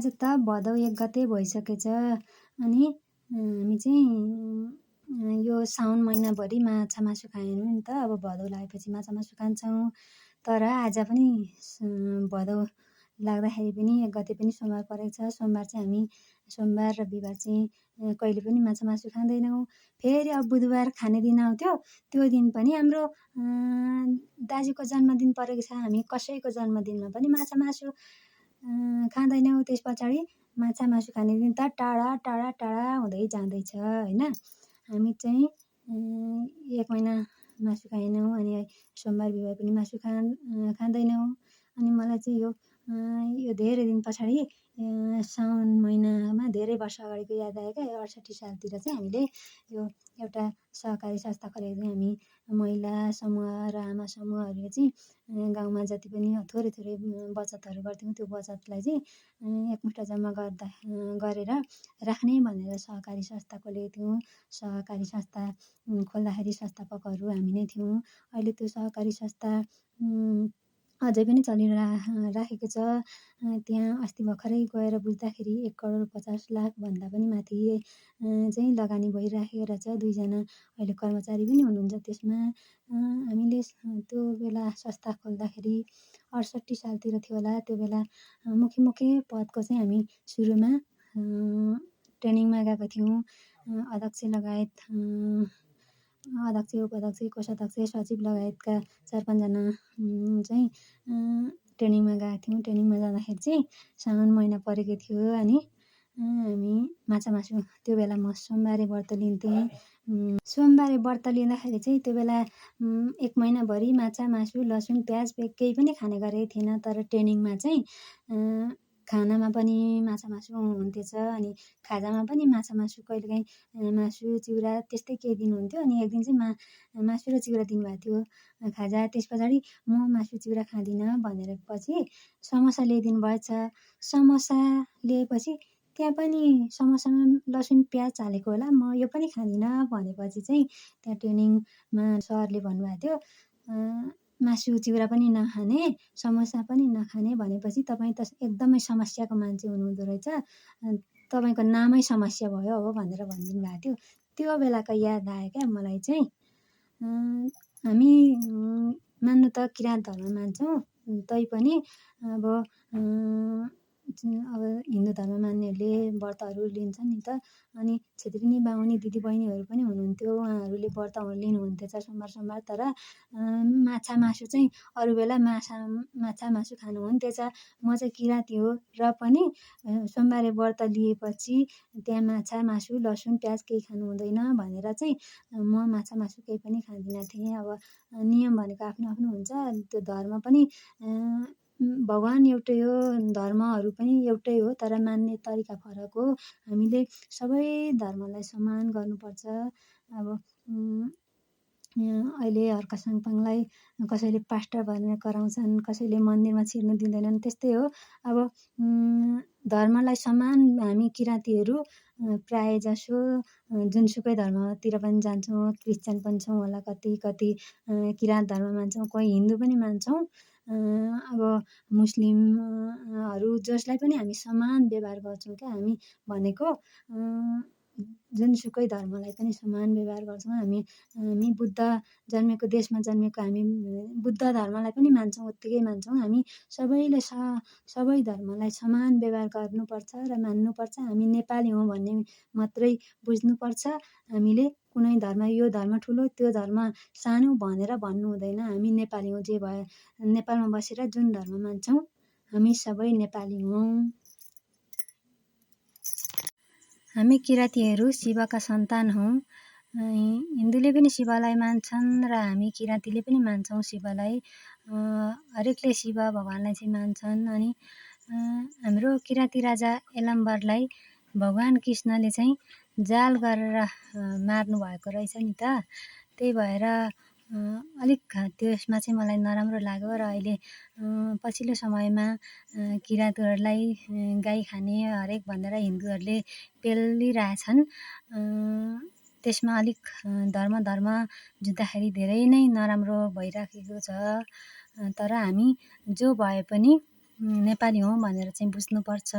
आज त भदौ 1 गते भइसकेछ अनि हामी चाहिँ यो साउन महिनाभरि माछा मासु खाएनौँ नि त। अब भदौ लागेपछि माछा मासु खान्छौँ। तर आज पनि भदौ लाग्दाखेरि पनि 1 गते पनि सोमबार परेको छ। सोमबार चाहिँ हामी सोमबार र बिहिबार चाहिँ कहिले पनि माछा मासु खाँदैनौँ। फेरि अब बुधबार खाने दिन आउँथ्यो। त्यो दिन पनि हाम्रो दाजुको जन्मदिन परेको छ। हामी कसैको जन्मदिनमा पनि माछा मासु खाँदैनौँ। त्यस पछाडि माछा मासु खाने दिन त टाढा टाढा टाढा हुँदै जाँदैछ होइन। हामी चाहिँ 1 महिना मासु खाएनौँ अनि सोमबार बिहिबार पनि मासु खाँदैनौँ। अनि मलाई चाहिँ यो धेरै दिन पछाडि साउन महिनामा धेरै वर्ष अगाडिको याद आयो क्या। 68 सालतिर चाहिँ हामीले यो एउटा सहकारी संस्था खोलेको थियौँ। हामी महिला समूह र आमा समूहहरूले चाहिँ गाउँमा जति पनि थोरै थोरै बचतहरू गर्थ्यौँ। त्यो बचतलाई चाहिँ एकमुष्ट जम्मा गरेर राख्ने भनेर सहकारी संस्था खोलेको थियौँ। सहकारी संस्था खोल्दाखेरि संस्थापकहरू हामी नै थियौँ। अहिले त्यो सहकारी संस्था अझै पनि राखेको छ। त्यहाँ अस्ति भर्खरै गएर बुझ्दाखेरि 1,50,00,000 भन्दा पनि माथि चाहिँ लगानी भइराखेको रहेछ। 2 जना अहिले कर्मचारी पनि हुनुहुन्छ त्यसमा। हामीले त्यो बेला संस्था खोल्दाखेरि 68 सालतिर थियो होला। त्यो बेला मुख्य पदको चाहिँ हामी सुरुमा ट्रेनिङमा गएका थियौँ। अध्यक्ष लगायत अध्यक्ष उपाध्यक्ष कोषाध्यक्ष सचिव लगायतका 4-5 जना चाहिँ ट्रेनिङमा गएका थियौँ। ट्रेनिङमा जाँदाखेरि चाहिँ साउन महिना परेको थियो अनि हामी माछा मासु त्यो बेला म सोमबारे व्रत लिन्थेँ। सोमबारे व्रत लिँदाखेरि चाहिँ त्यो बेला 1 महिनाभरि माछा मासु लसुन प्याज केही पनि खाने गरेको थिएन। तर ट्रेनिङमा चाहिँ खानामा पनि माछा मासु हुन्थेछ अनि खाजामा पनि माछा मासु कहिलेकाहीँ मासु चिउरा त्यस्तै केही दिन हुन्थ्यो। अनि एक दिन चाहिँ मासु र चिउरा दिनुभएको थियो खाजा। त्यस पछाडि म मासु चिउरा खाँदिनँ भनेर पछि समोसा ल्याइदिनु भएछ। समोसा ल्याएपछि त्यहाँ पनि समोसामा लसुन प्याज हालेको होला। म यो पनि खाँदिनँ भनेपछि चाहिँ त्यहाँ ट्रेनिङमा सरले भन्नुभएको थियो मासु चिउरा पनि नखाने समोसा पनि नखाने भनेपछि तपाईँ त एकदमै समस्याको मान्छे हुनुहुँदो रहेछ। तपाईँको नामै समस्या भयो हो भनेर भनिदिनु भएको थियो। त्यो बेलाको याद आयो क्या मलाई चाहिँ। हामी मान्नु त किराँत धर्म मान्छौँ तैपनि अब हिन्दू धर्म मान्नेहरूले व्रतहरू लिन्छन् नि त। अनि छेत्रीनी बाहुनी दिदीबहिनीहरू पनि हुनुहुन्थ्यो। उहाँहरूले व्रत लिनुहुन्थेछ सोमबार। तर माछा मासु चाहिँ अरू बेला माछा मासु खानुहुन्थेछ। म चाहिँ किराँती हो र पनि सोमबारे व्रत लिएपछि त्यहाँ माछा मासु लसुन प्याज केही खानु हुँदैन भनेर चाहिँ म माछा मासु केही पनि खाँदिनँ थिएँ। अब नियम भनेको आफ्नो आफ्नो हुन्छ। त्यो धर्म पनि भगवान् एउटै हो, धर्महरू पनि एउटै हो तर मान्ने तरिका फरक हो। हामीले सबै धर्मलाई सम्मान गर्नुपर्छ। अब अहिले हर्क साङपाङलाई कसैले पास्टर भनेर कराउँछन्, कसैले मन्दिरमा छिर्नु दिँदैनन्। त्यस्तै हो अब धर्मलाई सम्मान हामी किराँतीहरू प्राय जसो जुनसुकै धर्मतिर पनि जान्छौँ। क्रिस्चियन पनि छौँ होला, कति किराँत धर्म मान्छौँ, कोही हिन्दू पनि मान्छौँ। अब मुस्लिमहरू जसलाई पनि हामी समान व्यवहार गर्छौँ क्या। हामी भनेको जुनसुकै धर्मलाई पनि समान व्यवहार गर्छौँ। हामी बुद्ध जन्मेको देशमा जन्मेको हामी बुद्ध धर्मलाई पनि मान्छौँ, उत्तिकै मान्छौँ। हामी सबै धर्मलाई समान व्यवहार गर्नुपर्छ र मान्नुपर्छ। हामी नेपाली हौँ भन्ने मात्रै बुझ्नुपर्छ। हामीले कुनै धर्म यो धर्म ठुलो त्यो धर्म सानो भनेर भन्नु हुँदैन। हामी नेपाली हौँ, जे भयो नेपालमा बसेर जुन धर्म मान्छौँ हामी सबै नेपाली हौँ। हामी किराँतीहरू शिवका सन्तान हौँ। हिन्दूले पनि शिवलाई मान्छन् र हामी किराँतीले पनि मान्छौँ शिवलाई। हरेकले शिव भगवान्लाई चाहिँ मान्छन्। अनि हाम्रो किराँती राजा यलम्बरलाई भगवान् कृष्णले चाहिँ जाल गरेर मार्नु भएको रहेछ नि त। त्यही भएर अलिक त्यसमा चाहिँ मलाई नराम्रो लाग्यो। र अहिले पछिल्लो समयमा किराँतहरूलाई गाई खाने हरेक भनेर हिन्दूहरूले पेलिरहेछन्। त्यसमा अलिक धर्म जुत्दाखेरि धेरै नै नराम्रो भइराखेको छ। तर हामी जो भए पनि नेपाली हौँ भनेर चाहिँ बुझ्नुपर्छ